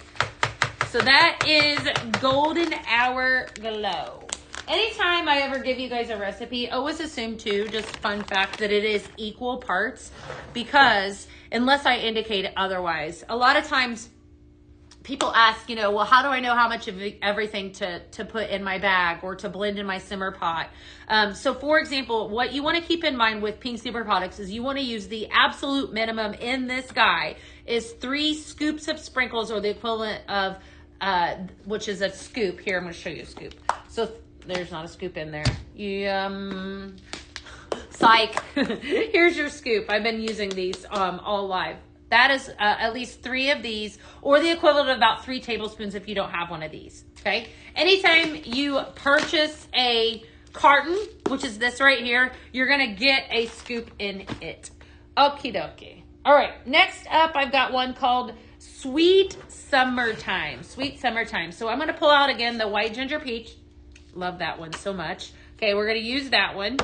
so that is Golden Hour Glow. Anytime I ever give you guys a recipe, always assume too, just fun fact, that it is equal parts because unless I indicate otherwise, a lot of times people ask, well, how do I know how much of everything to put in my bag or to blend in my simmer pot? So for example, what you want to keep in mind with Pink Zebra products is you want to use the absolute minimum in this guy is 3 scoops of sprinkles or the equivalent of, which is a scoop. Here, I'm going to show you a scoop. So there's not a scoop in there. Psych. Here's your scoop. I've been using these all live. That is at least 3 of these or the equivalent of about 3 tablespoons if you don't have one of these. Okay. Anytime you purchase a carton, which is this right here, you're going to get a scoop in it. Okie dokie. All right. Next up, I've got one called Sweet Summertime. Sweet Summertime. So I'm going to pull out again the White Ginger Peach. Love that one so much. Okay, we're going to use that one.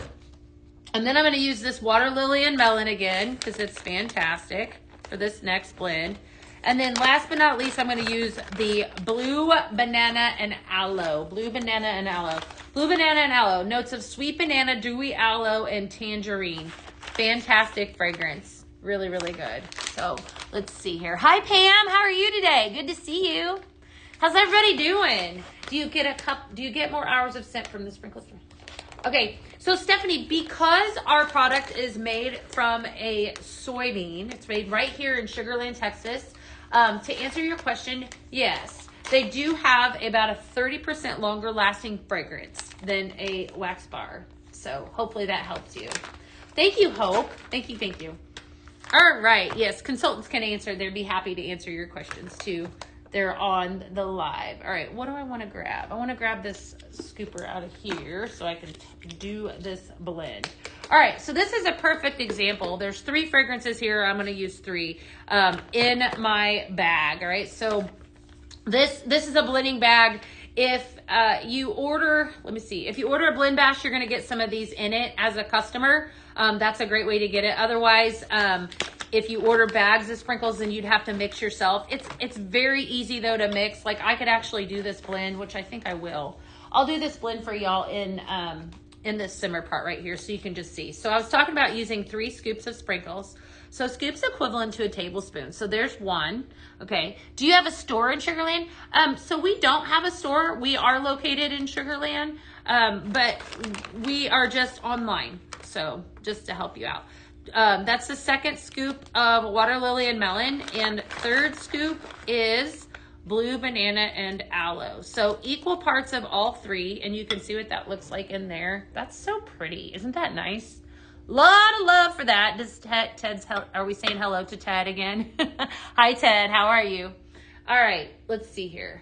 And then I'm going to use this Water Lily and Melon again because it's fantastic for this next blend. And then last but not least, I'm going to use the Blue Banana and Aloe. Blue Banana and Aloe. Blue Banana and Aloe. Notes of sweet banana, dewy aloe, and tangerine. Fantastic fragrance. Really, really good. So let's see here. Hi, Pam. How are you today? Good to see you. How's everybody doing? Do you get more hours of scent from the sprinkles? Okay, so Stephanie, because our product is made from a soybean, it's made right here in Sugar Land, Texas. To answer your question, yes, they do have about a 30% longer lasting fragrance than a wax bar. So hopefully that helps you. Thank you, Hope. Thank you, thank you. All right, yes, consultants can answer. They'd be happy to answer your questions too. They're on the live. All right, what do I want to grab? I want to grab this scooper out of here so I can do this blend. All right, so this is a perfect example. There's 3 fragrances here. I'm going to use 3 in my bag. All right, so this is a blending bag. If you order, let me see, if you order a blend bash, you're going to get some of these in it as a customer. That's a great way to get it. Otherwise, if you order bags of sprinkles, then you'd have to mix yourself. It's very easy though to mix. Like I could actually do this blend, which I think I will. I'll do this blend for y'all in this simmer part right here so you can just see. So I was talking about using 3 scoops of sprinkles. So scoops equivalent to a tablespoon. So there's 1. Okay. Do you have a store in Sugar Land? So we don't have a store. We are located in Sugar Land, but we are just online. So just to help you out. That's the 2nd scoop of water lily and melon, and 3rd scoop is blue banana and aloe. So equal parts of all 3, and you can see what that looks like in there. That's so pretty. Isn't that nice? Lot of love for that. Does Ted's, are we saying hello to Ted again? Hi Ted, how are you? All right, let's see here.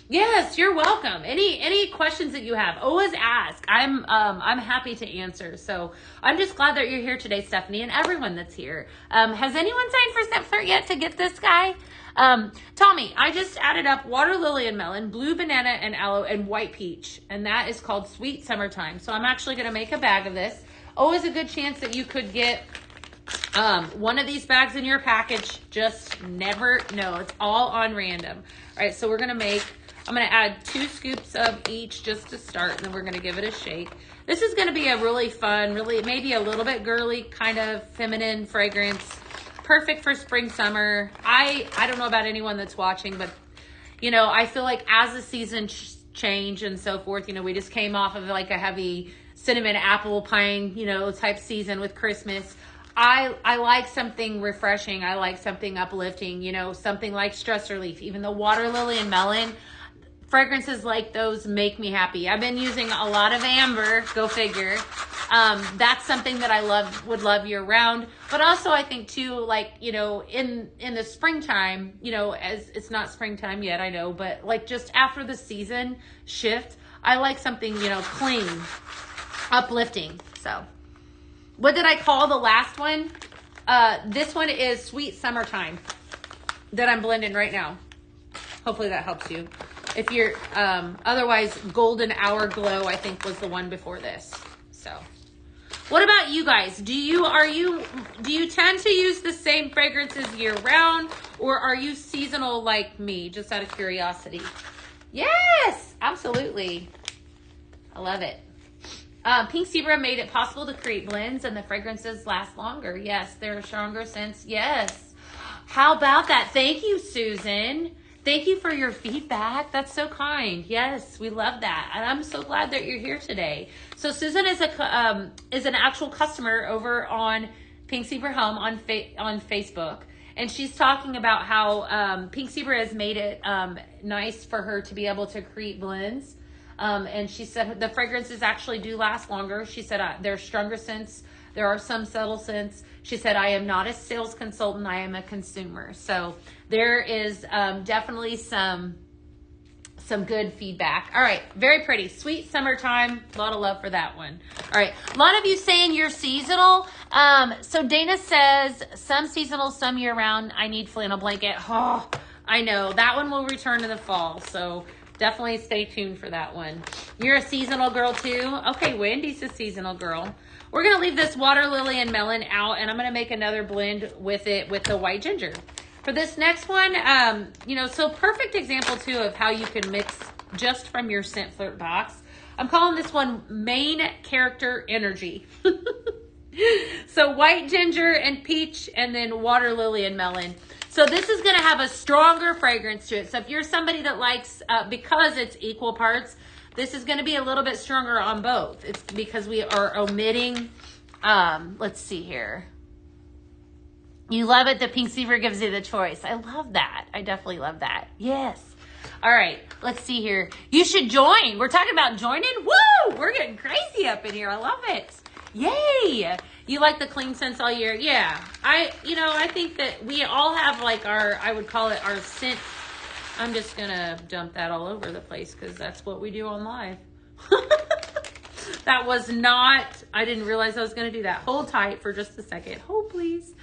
Yes, you're welcome. Any questions that you have, always ask. I'm happy to answer. So I'm just glad that you're here today, Stephanie, and everyone that's here. Has anyone signed for Scentflirt yet to get this guy? Tommy, I just added up water lily and melon, blue banana and aloe, and white peach, and that is called Sweet Summertime. So I'm actually going to make a bag of this. Always a good chance that you could get one of these bags in your package. Just never know. It's all on random. All right, so I'm going to add 2 scoops of each just to start, and then we're going to give it a shake. This is going to be a really fun, maybe a little bit girly, kind of feminine fragrance. Perfect for spring, summer. I don't know about anyone that's watching, but, you know, I feel like as the season change and so forth, you know, we just came off of like a heavy cinnamon, apple, pine, you know, type season with Christmas. I like something refreshing. I like something uplifting, you know, something like stress relief. Even the water lily and melon, fragrances like those make me happy. I've been using a lot of amber, go figure. That's something that I would love year round. But also I think too, like, you know, in the springtime, you know, as it's not springtime yet, I know, but like just after the season shift, I like something, you know, clean, uplifting. So what did I call the last one? This one is Sweet Summertime that I'm blending right now. Hopefully that helps you. If you're, otherwise Golden Hour Glow, I think was the one before this. So what about you guys? Do you tend to use the same fragrances year round, or are you seasonal like me? Just out of curiosity. Yes, absolutely. I love it. Pink Zebra made it possible to create blends and the fragrances last longer. Yes, they're stronger scents. Yes. How about that? Thank you, Susan. Thank you for your feedback. That's so kind. Yes, we love that. And I'm so glad that you're here today. So Susan is an actual customer over on Pink Zebra Home on Facebook. And she's talking about how Pink Zebra has made it nice for her to be able to create blends. And she said the fragrances actually do last longer. She said they're stronger scents. There are some subtle scents. She said, I am not a sales consultant. I am a consumer. So there is definitely some good feedback. All right. Very pretty. Sweet Summertime. A lot of love for that one. All right. A lot of you saying you're seasonal. So Dana says some seasonal, some year round. I need flannel blanket. Oh, I know. That one will return in the fall. So definitely stay tuned for that one. You're a seasonal girl too? Okay, Wendy's a seasonal girl. We're going to leave this water lily and melon out, and I'm going to make another blend with it with the white ginger. For this next one, you know, so perfect example too of how you can mix just from your Scentflirt box. I'm calling this one Main Character Energy. So white ginger and peach, and then water lily and melon. So this is going to have a stronger fragrance to it. So if you're somebody that likes, because it's equal parts, this is going to be a little bit stronger on both. It's because we are omitting, let's see here. You love it that Pink Zebra gives you the choice. I love that. I definitely love that. Yes. All right, let's see here. You should join. We're talking about joining. Woo! We're getting crazy up in here. I love it. Yay! You like the clean scents all year? Yeah. I think that we all have like I would call it our scent. I'm just going to dump that all over the place because that's what we do on live. That was not, I didn't realize I was going to do that. Hold tight for just a second. Hold, please.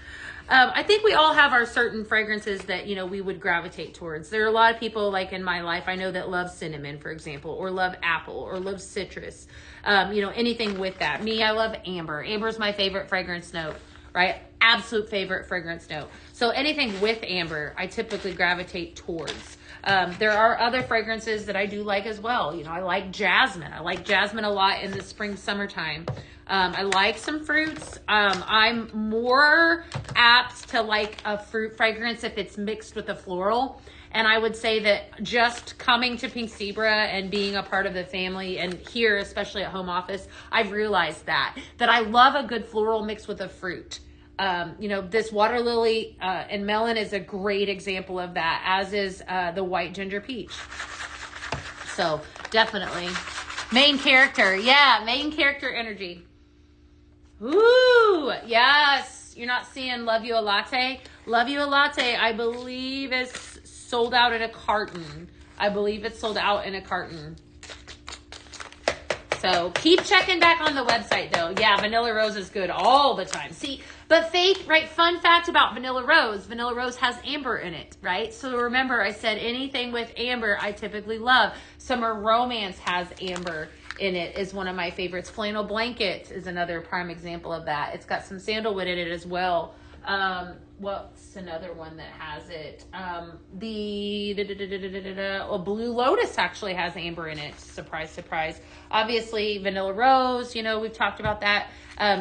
I think we all have our certain fragrances that, you know, we would gravitate towards. There are a lot of people like in my life, I know that love cinnamon, for example, or love apple or love citrus, you know, anything with that. Me, I love amber. Amber is my favorite fragrance note, right? Absolute favorite fragrance note. So anything with amber, I typically gravitate towards. There are other fragrances that I do like as well. You know, I like jasmine. I like jasmine a lot in the spring, summertime. I like some fruits. I'm more apt to like a fruit fragrance if it's mixed with a floral. And I would say that just coming to Pink Zebra and being a part of the family, and here, especially at home office, I've realized that I love a good floral mixed with a fruit. You know, this water lily and melon is a great example of that, as is the white ginger peach. So definitely. Main character. Yeah, main character energy. Ooh, yes. You're not seeing Love You a Latte? Love You a Latte, I believe, is sold out in a carton. I believe it's sold out in a carton. So keep checking back on the website, though. Yeah, Vanilla Rose is good all the time. See, but Faith, right, fun fact about Vanilla Rose has amber in it, right? So remember, I said anything with amber I typically love. Summer Romance has amber in it, is one of my favorites. Flannel Blanket is another prime example of that. It's got some sandalwood in it as well. What's another one that has it? Blue Lotus actually has amber in it. Surprise, surprise. Obviously, Vanilla Rose, you know, we've talked about that.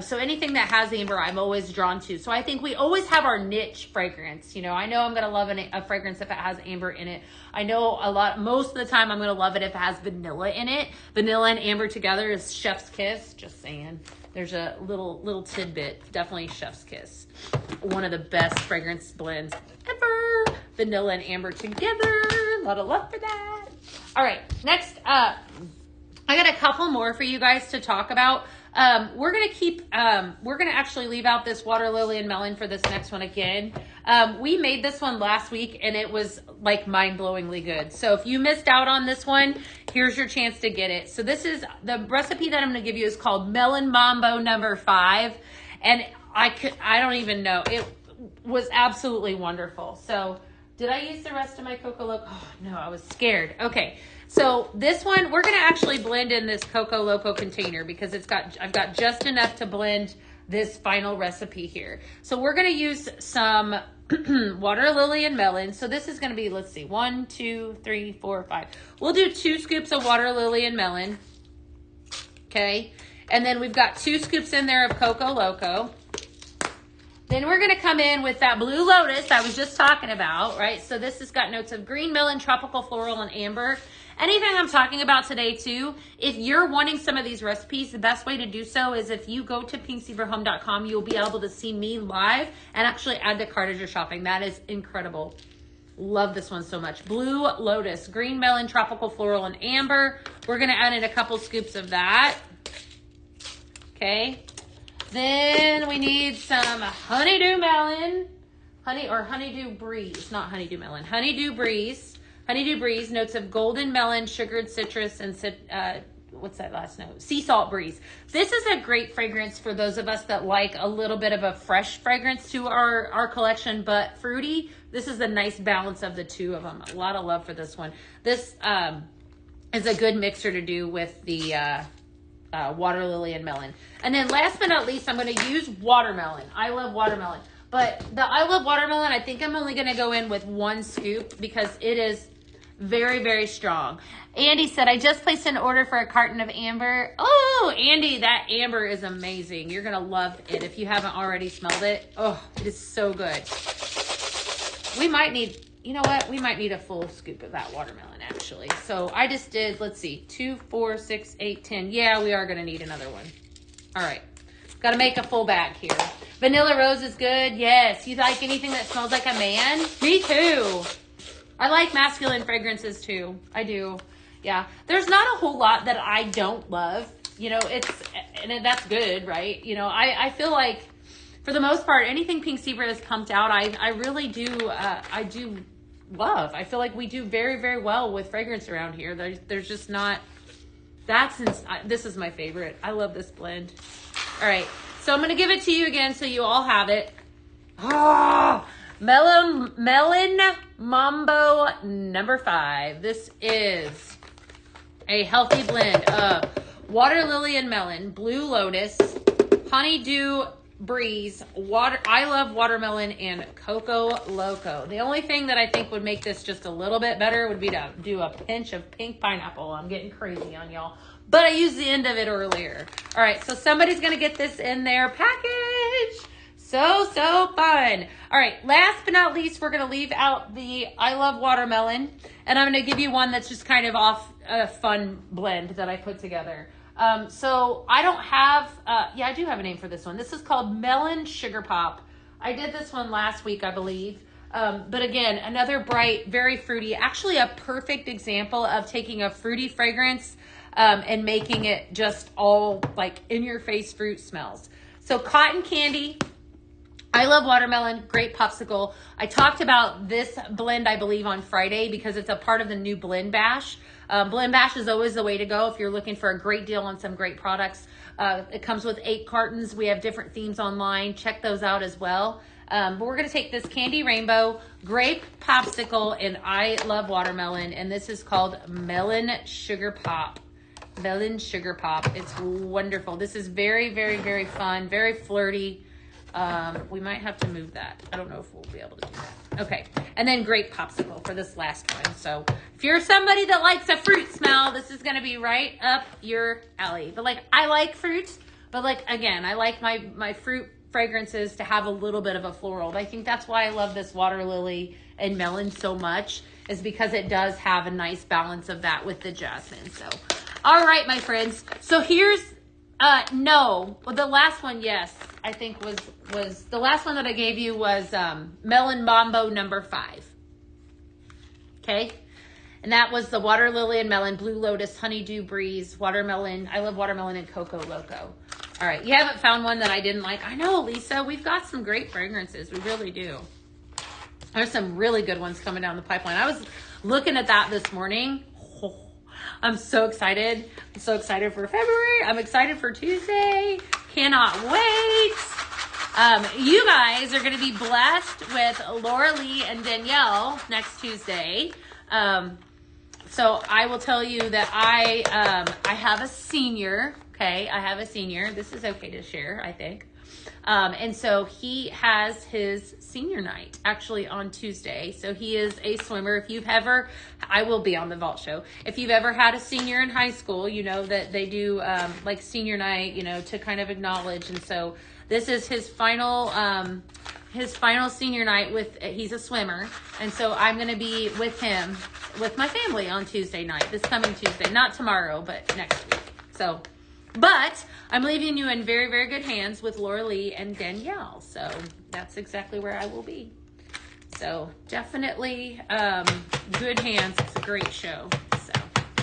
So anything that has amber, I'm always drawn to. So I think we always have our niche fragrance. You know, I know I'm going to love a fragrance if it has amber in it. I know most of the time I'm going to love it if it has vanilla in it. Vanilla and amber together is chef's kiss. Just saying. There's a little tidbit. Definitely chef's kiss. One of the best fragrance blends ever. Vanilla and amber together. A lot of love for that. All right, next up, I got a couple more for you guys to talk about. We're gonna actually leave out this water lily and melon for this next one again. We made this one last week and it was like mind-blowingly good. So if you missed out on this one, here's your chance to get it. So this is the recipe that I'm gonna give you is called Melon Mambo number 5. And I don't even know. It was absolutely wonderful. So did I use the rest of my Coco Loco? Oh no, I was scared. Okay. So this one, we're going to actually blend in this Coco Loco container because I've got just enough to blend this final recipe here. So we're going to use some water lily and melon. So this is going to be, let's see, 1, 2, 3, 4, 5. We'll do 2 scoops of water lily and melon. Okay. And then we've got 2 scoops in there of Coco Loco. Then we're going to come in with that Blue Lotus I was just talking about, right? So this has got notes of green melon, tropical floral, and amber. Anything I'm talking about today too, if you're wanting some of these recipes, the best way to do so is if you go to pinkzebrahome.com, you'll be able to see me live and actually add the cart as you're shopping. That is incredible. Love this one so much. Blue Lotus, green melon, tropical floral, and amber. We're going to add in a couple scoops of that. Okay. Then we need some honeydew melon, honeydew breeze, not honeydew melon, honeydew breeze, notes of golden melon, sugared citrus, and what's that last note? Sea salt breeze. This is a great fragrance for those of us that like a little bit of a fresh fragrance to our collection, but fruity. This is a nice balance of the two of them. A lot of love for this one. This is a good mixer to do with the water lily and melon. And then last but not least, I'm going to use watermelon. I love watermelon. But the I love watermelon, I think I'm only going to go in with 1 scoop because it is very, very strong. Andy said, I just placed an order for a carton of amber. Oh, Andy, that amber is amazing. You're going to love it if you haven't already smelled it. Oh, it is so good. We might need, you know what? We might need a full scoop of that watermelon, actually. So I just did, let's see, 2, 4, 6, 8, 10. Yeah, we are going to need another one. All right. Got to make a full bag here. Vanilla Rose is good. Yes. You like anything that smells like a man? Me too. I like masculine fragrances too. I do. Yeah. There's not a whole lot that I don't love. You know, and that's good, right? You know, I feel like for the most part, anything Pink Zebra has pumped out, I really do, I do love. I feel like we do very, very well with fragrance around here. There's just not, this is my favorite. I love this blend. All right. So I'm going to give it to you again so you all have it. Oh, Melon Mambo number 5. This is a healthy blend of water lily and melon, blue lotus, honeydew breeze, I love watermelon, and cocoa loco. The only thing that I think would make this just a little bit better would be to do a pinch of pink pineapple. I'm getting crazy on y'all, but I used the end of it earlier. All right, so somebody's gonna get this in their package. So fun. All right, last but not least, we're gonna leave out the I love watermelon, and I'm gonna give you one that's just kind of off a fun blend that I put together. So I don't have, I do have a name for this one. This is called Melon Sugar Pop. I did this one last week, I believe. But again, another bright, very fruity, actually a perfect example of taking a fruity fragrance, and making it just all like in your face fruit smells. So cotton candy, I love watermelon, great popsicle. I talked about this blend, I believe, on Friday because it's a part of the new Blend Bash. Blend Bash is always the way to go if you're looking for a great deal on some great products. It comes with 8 cartons. We have different themes online. Check those out as well. But we're going to take this Candy Rainbow, Grape Popsicle, and I love watermelon. And this is called Melon Sugar Pop. Melon Sugar Pop. It's wonderful. This is very, very, very fun, very flirty. We might have to move that. I don't know if we'll be able to do that. Okay. And then Grape Popsicle for this last one. So if you're somebody that likes a fruit smell, this is going to be right up your alley. But like, I like fruits, but like, again, I like my fruit fragrances to have a little bit of a floral. I think that's why I love this water lily and melon so much, is because it does have a nice balance of that with the jasmine. So, all right, my friends. So here's, no, well, the last one, yes, I think was the last one that I gave you was, Melon Mambo number 5. Okay. And that was the water lily and melon, blue lotus, honeydew breeze, watermelon. I love watermelon and cocoa loco. All right. You haven't found one that I didn't like. I know, Lisa, we've got some great fragrances. We really do. There's some really good ones coming down the pipeline. I was looking at that this morning. Oh, I'm so excited. I'm so excited for February. I'm excited for Tuesday. Cannot wait. You guys are going to be blessed with Laura Lee and Danielle next Tuesday. So I will tell you that I have a senior. Okay, I have a senior. This is okay to share, I think. And so he has his senior night actually on Tuesday. So he is a swimmer. If you've ever, I will be on the Vault Show. If you've ever had a senior in high school, you know that they do like senior night, you know, to kind of acknowledge. And so this is his final senior night he's a swimmer. And so I'm going to be with him, with my family on Tuesday night, this coming Tuesday, not tomorrow, but next week. So, but I'm leaving you in very, very good hands with Laura Lee and Danielle. So that's exactly where I will be. So definitely good hands. It's a great show. So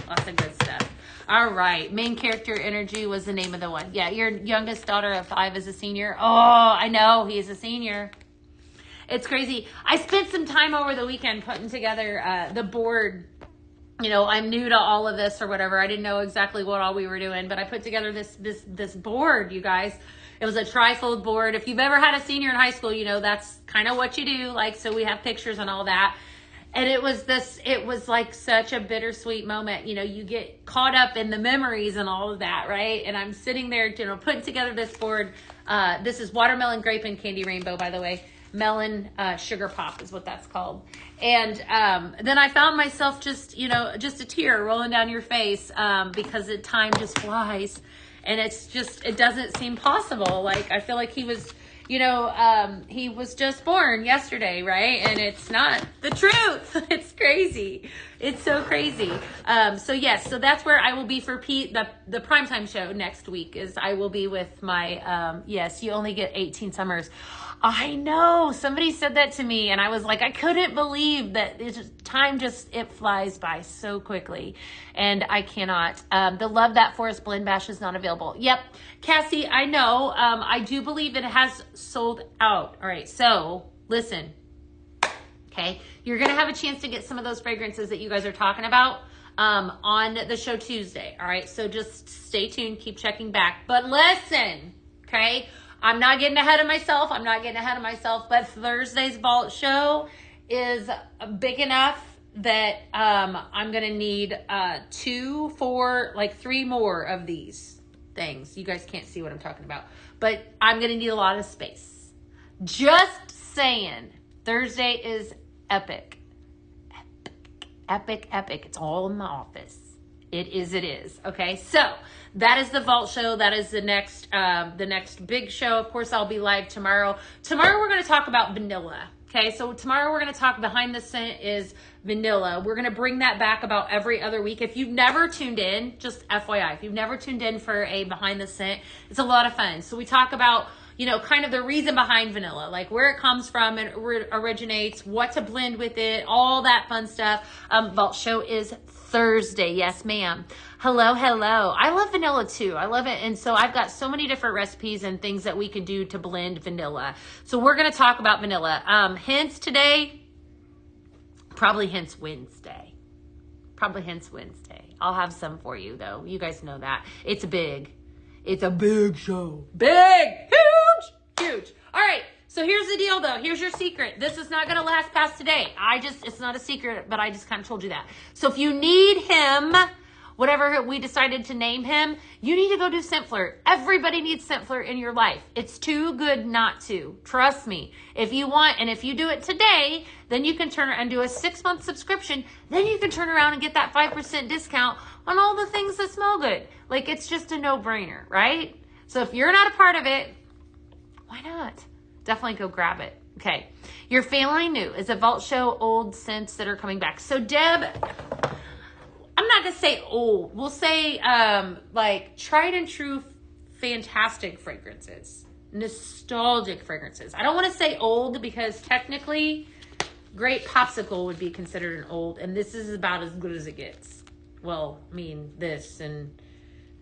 lots of good stuff. All right. Main character energy was the name of the one. Yeah. Your youngest daughter of 5 is a senior. Oh, I know. He's a senior. It's crazy. I spent some time over the weekend putting together the board. You know, I'm new to all of this or whatever. I didn't know exactly what all we were doing, but I put together this board, you guys. It was a trifold board. If you've ever had a senior in high school, you know, that's kind of what you do. Like, so we have pictures and all that. And it was like such a bittersweet moment. You know, you get caught up in the memories and all of that, right? And I'm sitting there, you know, putting together this board. This is watermelon, grape, and candy rainbow, by the way. Melon Sugar Pop is what that's called. And then I found myself just, you know, just a tear rolling down your face because the time just flies. And it's just, it doesn't seem possible. Like, I feel like he was, you know, he was just born yesterday, right? And it's not the truth. It's crazy. It's so crazy. So yes, so that's where I will be for Pete, the primetime show next week is I will be with my, yes, you only get 18 summers. I know somebody said that to me and I was like, I couldn't believe that time just, it flies by so quickly and I cannot. The Love That Forest Blend Bash is not available. Yep. Cassie, I know. I do believe it has sold out. All right. So listen, okay. You're going to have a chance to get some of those fragrances that you guys are talking about on the show Tuesday. All right. So just stay tuned, keep checking back, but listen, okay. I'm not getting ahead of myself. But Thursday's vault show is big enough that I'm going to need 2, 4, like 3 more of these things. You guys can't see what I'm talking about, but I'm going to need a lot of space. Just saying. Thursday is epic. Epic. It's all in my office. It is. Okay, so that is the vault show. That is the next big show. Of course, I'll be live tomorrow. Tomorrow we're going to talk about vanilla. Okay, so tomorrow we're going to talk behind the scent is vanilla. We're going to bring that back about every other week. If you've never tuned in, just FYI, if you've never tuned in for a behind the scent, it's a lot of fun. So we talk about, kind of the reason behind vanilla, like where it comes from and originates, what to blend with it, all that fun stuff. Vault show is Thursday. Yes, ma'am. Hello. I love vanilla too. I love it. And so I've got so many different recipes and things that we can do to blend vanilla. So we're going to talk about vanilla. Hints today, probably hints Wednesday. I'll have some for you though. You guys know that. It's big. It's a big show. Big, huge. All right. So here's the deal though. Here's your secret. This is not going to last past today. It's not a secret, but I just kind of told you that. So if you need him, whatever we decided to name him, you need to go do Scentflirt. Everybody needs Scentflirt in your life. It's too good not to. Trust me. If you want, and if you do it today, then you can turn and do a 6-month subscription. Then you can turn around and get that 5% discount on all the things that smell good. Like, it's just a no-brainer, right? So if you're not a part of it, why not? Definitely go grab it. Okay. Your family new is a vault show old scents that are coming back. So Deb, I'm not going to say old. We'll say like tried and true fantastic fragrances. Nostalgic fragrances. I don't want to say old because technically Grape Popsicle would be considered an old, and this is about as good as it gets. Well, I mean, this and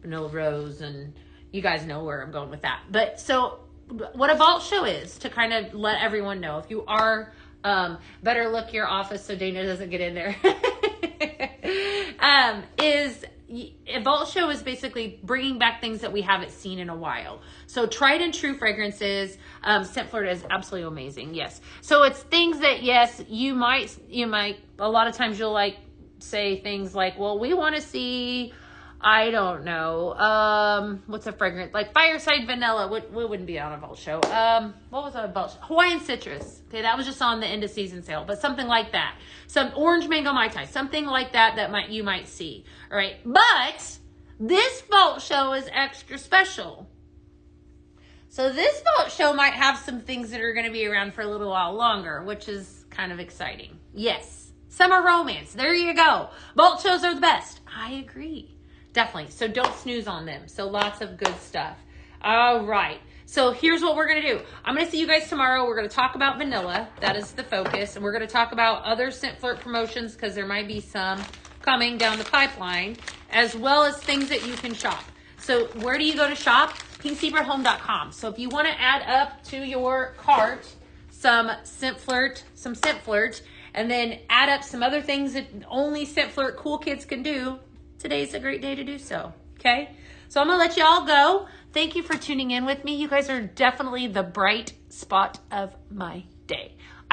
Vanilla Rose, and you guys know where I'm going with that. But so what a vault show is, to kind of let everyone know, if you are, better look your office so Dana doesn't get in there, is a vault show is basically bringing back things that we haven't seen in a while. So tried and true fragrances. Scentflirt is absolutely amazing. Yes. So it's things that, yes, you might, a lot of times you'll like say things like, well, we want to see, I don't know, what's a fragrance? Like Fireside Vanilla, we wouldn't be on a vault show. What was a vault show? Hawaiian Citrus. Okay, that was just on the end of season sale, but something like that. Some Orange Mango Mai Tai, something like that you might see. All right, but this vault show is extra special. So this vault show might have some things that are going to be around for a little while longer, which is kind of exciting. Yes. Summer romance. There you go. Vault shows are the best. I agree. Definitely. So don't snooze on them. So lots of good stuff. All right. So here's what we're going to do. I'm going to see you guys tomorrow. We're going to talk about vanilla. That is the focus. And we're going to talk about other Scentflirt promotions because there might be some coming down the pipeline, as well as things that you can shop. So where do you go to shop? PinkZebraHome.com. So if you want to add up to your cart some Scentflirt, and then add up some other things that only Scentflirt cool kids can do, today's a great day to do so. Okay? So I'm going to let you all go. Thank you for tuning in with me. You guys are definitely the bright spot of my day.